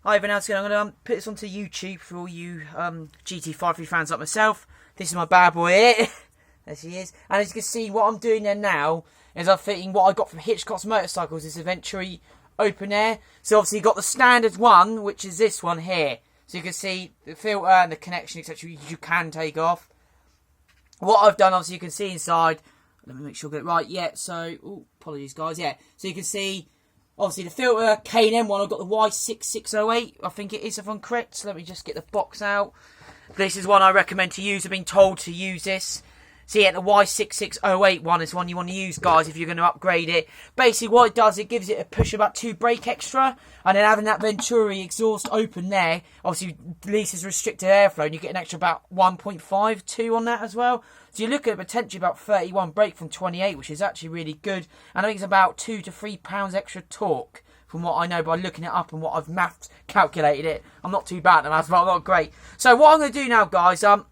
Hi everyone, how's it going? I'm going to put this onto YouTube for all you GT53 fans like myself. This is my bad boy here. There she is. And as you can see, what I'm doing there now is I'm fitting what I got from Hitchcock's Motorcycles, this Venturi open air. So obviously you've got the standard one, which is this one here. So you can see the filter and the connection, etc. you can take off. What I've done, obviously you can see inside. Let me make sure I get it right. Yeah, so, ooh, apologies guys. Yeah, so you can see, obviously the filter, K&M one, I've got the Y6608. I think it is, if I'm correct. So let me just get the box out. This is one I recommend to use. I've been told to use this. So yeah, the Y6608 one is one you want to use, guys, if you're going to upgrade it. Basically, what it does, it gives it a push about 2 brake extra. And then having that Venturi exhaust open there, obviously releases restricted airflow, and you get an extra about 1.52 on that as well. So you're looking at potentially about 31 brake from 28, which is actually really good. And I think it's about 2 to 3 pounds extra torque, from what I know by looking it up and what I've calculated it. I'm not too bad at maths, but I'm not great. So what I'm going to do now, guys, I'm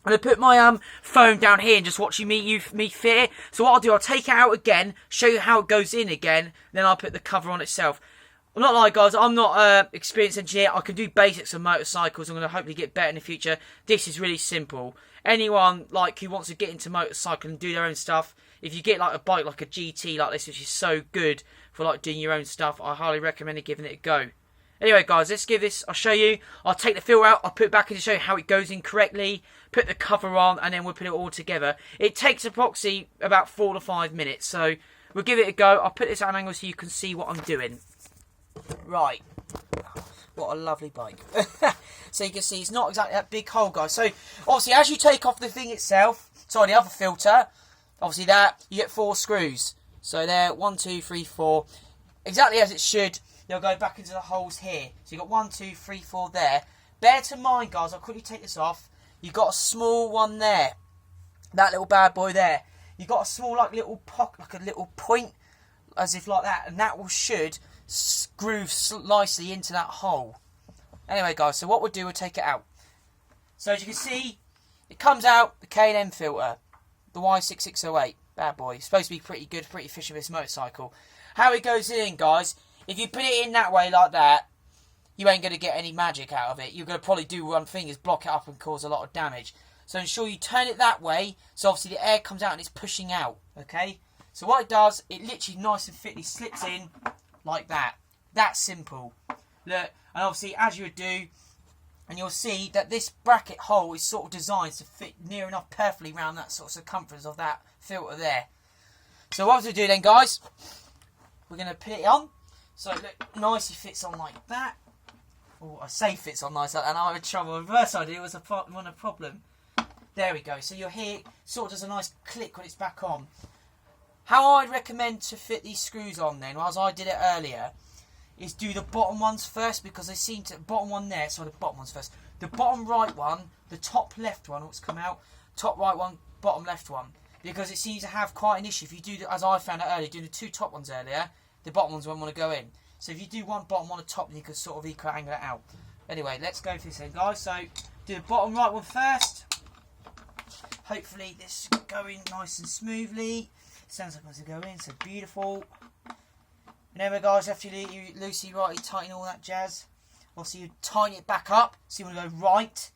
going to put my phone down here and just watch me fit it. So what I'll do, I'll take it out again, show you how it goes in again, then I'll put the cover on itself. I'm not lying, guys, I'm not an experienced engineer. I can do basics of motorcycles. I'm going to hopefully get better in the future. This is really simple. Anyone who wants to get into motorcycling and do their own stuff, if you get like a bike like a GT like this, which is so good for doing your own stuff, I highly recommend giving it a go. Anyway, guys, let's give this. I'll show you. I'll take the filter out. I'll put it back in to show you how it goes in correctly. Put the cover on, and then we'll put it all together. It takes approximately about 4 to 5 minutes, so we'll give it a go. I'll put this at an angle so you can see what I'm doing. Right. What a lovely bike. So you can see it's not exactly that big hole, guys. So obviously, as you take off the thing itself, sorry, the other filter, obviously that, you get 4 screws. So there, 1, 2, 3, 4, exactly as it should. They'll go back into the holes here. So you've got 1, 2, 3, 4 there. Bear to mind, guys, I'll quickly take this off. You've got a small one there. That little bad boy there. You've got a small little pocket, like a little point, as if like that. And that should groove nicely into that hole. Anyway, guys, so what we'll do, we'll take it out. So as you can see, it comes out, the K&M filter. The Y6608. Bad boy. It's supposed to be pretty good, pretty efficient with this motorcycle. How it goes in, guys, if you put it in that way like that, you ain't going to get any magic out of it. You're going to probably do one thing is block it up and cause a lot of damage. So ensure you turn it that way, so obviously the air comes out and it's pushing out, okay? So what it does, it literally nice and fitly slips in like that. That's simple. Look, and obviously as you would do, and you'll see that this bracket hole is sort of designed to fit near enough perfectly around that sort of circumference of that filter there. So what we'll do then, guys, we're going to put it on. So look, nicely fits on like that. Oh, I say fits on nice, and I'm in trouble. The reverse idea was a problem. There we go. So you'll hear sort of does a nice click when it's back on. How I'd recommend to fit these screws on then, as I did it earlier, is do the bottom ones first, because they seem to, bottom one there, so the bottom ones first. The bottom right one, the top left one, what's come out, top right one, bottom left one. Because it seems to have quite an issue. If you do, as I found out earlier, doing the 2 top ones earlier, the bottom ones won't want to go in. So if you do one bottom, one at top, then you can sort of equal angle it out. Anyway, let's go for this then, guys. So do the bottom right one first. Hopefully this is going nice and smoothly. Sounds like it's going to go in, so beautiful. Remember, guys, after you loosey righty tighten all that jazz, obviously you tighten it back up, so you want to go right.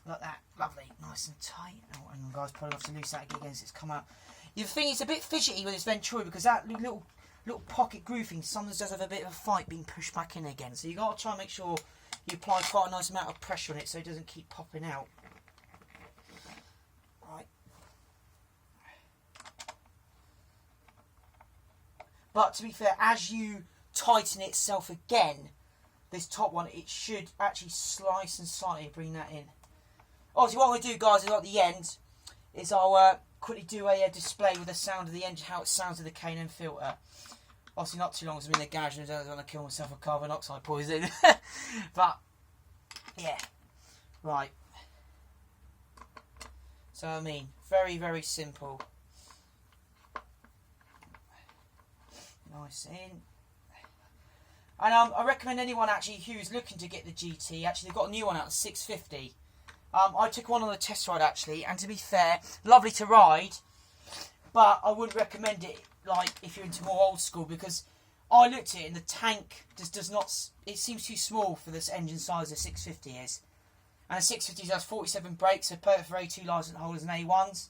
Like that, lovely, nice and tight. Oh, and guys, probably have to loose that again as it's come out. The thing is a bit fidgety with this Venturi, because that little pocket groove thing sometimes does have a bit of a fight being pushed back in again. So you got to try and make sure you apply quite a nice amount of pressure on it so it doesn't keep popping out. Right. But to be fair, as you tighten itself again, this top one, it should actually slice and slightly bring that in. Obviously, what I'm going to do, guys, is at the end, is I'll quickly do a display with the sound of the engine, how it sounds with the K&M filter. Obviously, not too long as I'm in the garage and I don't want to kill myself with carbon dioxide poisoning. But, yeah. Right. So, I mean, very, very simple. Nice in. And I recommend anyone actually who's looking to get the GT, actually they've got a new one out, the 650. I took one on the test ride actually, and to be fair, lovely to ride. but I wouldn't recommend it like if you're into more old school, because I looked at it and the tank just does not. It seems too small for this engine size a 650 is, and a 650 has 47 brakes, so perfect for A2 license holders and A1s.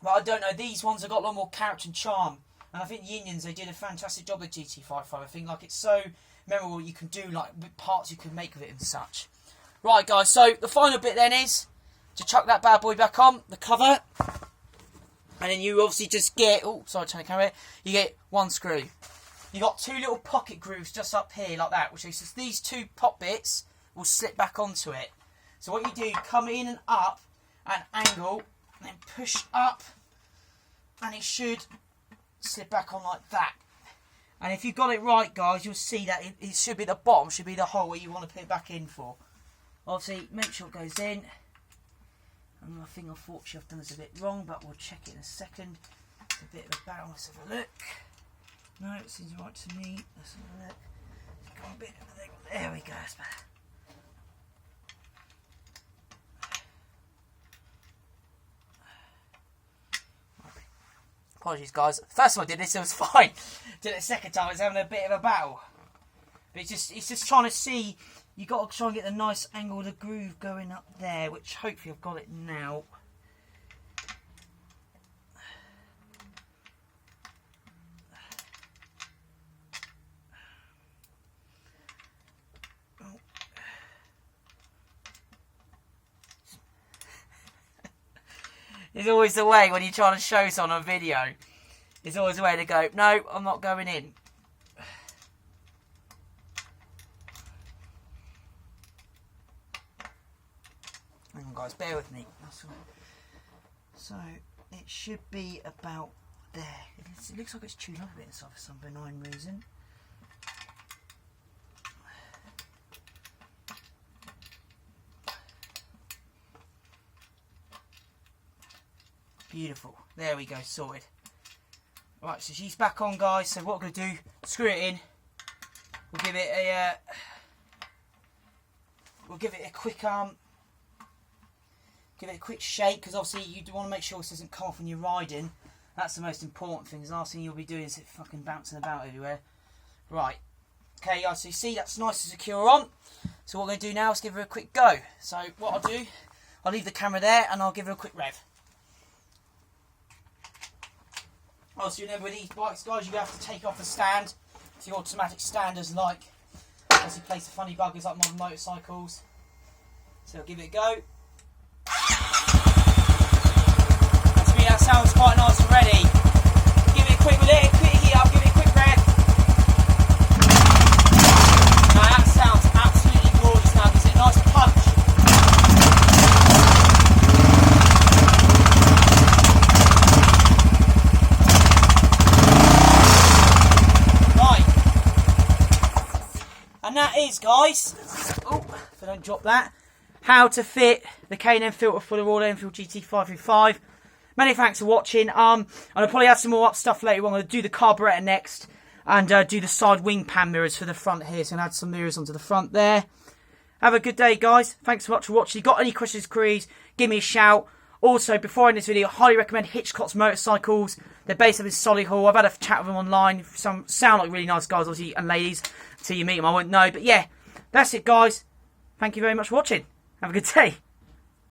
But I don't know. These ones have got a lot more character and charm, and I think the Indians, they did a fantastic job with GT55. I think like it's so memorable. You can do like parts you can make of it and such. Right, guys. So the final bit then is to chuck that bad boy back on the cover. And then you obviously just get, oh, sorry, turn the camera. You get one screw. You got two little pocket grooves just up here like that, which is these two pop bits will slip back onto it. So what you do, come in and up at an angle, and then push up, and it should slip back on like that. And if you've got it right, guys, you'll see that it should be the bottom, should be the hole where you want to put it back in for. Obviously, make sure it goes in. And I think unfortunately I've done this a bit wrong, but we'll check it in a second. It's a bit of a barrel. Let's have a look. No, it seems right to me. Let's have a look. It's got a bit of a thing. There we go. That's better. Apologies, guys. First time I did this, it was fine. Did it the second time, I was having a bit of a battle. But it's just trying to see. You got to try and get the nice angle of the groove going up there, which hopefully I've got it now. Oh. It's always the way when you're trying to show someone on a video. It's always the way to go, no, I'm not going in. Hang on, guys, bear with me. That's all. So it should be about there. It looks like it's chewed up a bit inside for some benign reason. Beautiful. There we go, sorted. Right, so she's back on, guys. So what we're going to do, screw it in. We'll give it a quick give it a quick shake, because obviously you do want to make sure this doesn't come off when you're riding. That's the most important thing. The last thing you'll be doing is it fucking bouncing about everywhere. Right. Okay, guys, so you see that's nice and secure on. So what we're going to do now is give her a quick go. So what I'll do, I'll leave the camera there and I'll give her a quick rev. Obviously, remember with these bikes, guys, you have to take off the stand. The automatic standers like, obviously place the funny buggers like modern motorcycles. So I'll give it a go. And to me that sounds quite nice already. Give it a quick heat up, give it a quick rev. Now that sounds absolutely gorgeous now, gives it a nice punch. Right. And that is, guys, oh, if I don't drop that, how to fit the K&N filter for the Royal Enfield GT535. Many thanks for watching. I'll probably have some more up stuff later. I'm going to do the carburettor next and do the side wing pan mirrors for the front here. So I'm going to add some mirrors onto the front there. Have a good day, guys. Thanks so much for watching. If you've got any questions, queries, give me a shout. Also, before I end this video, I highly recommend Hitchcock's motorcycles. They're based up in Solihull. I've had a chat with them online. Some sound like really nice guys, obviously, and ladies. Until you meet them, I won't know. But yeah, that's it, guys. Thank you very much for watching. Have a good day.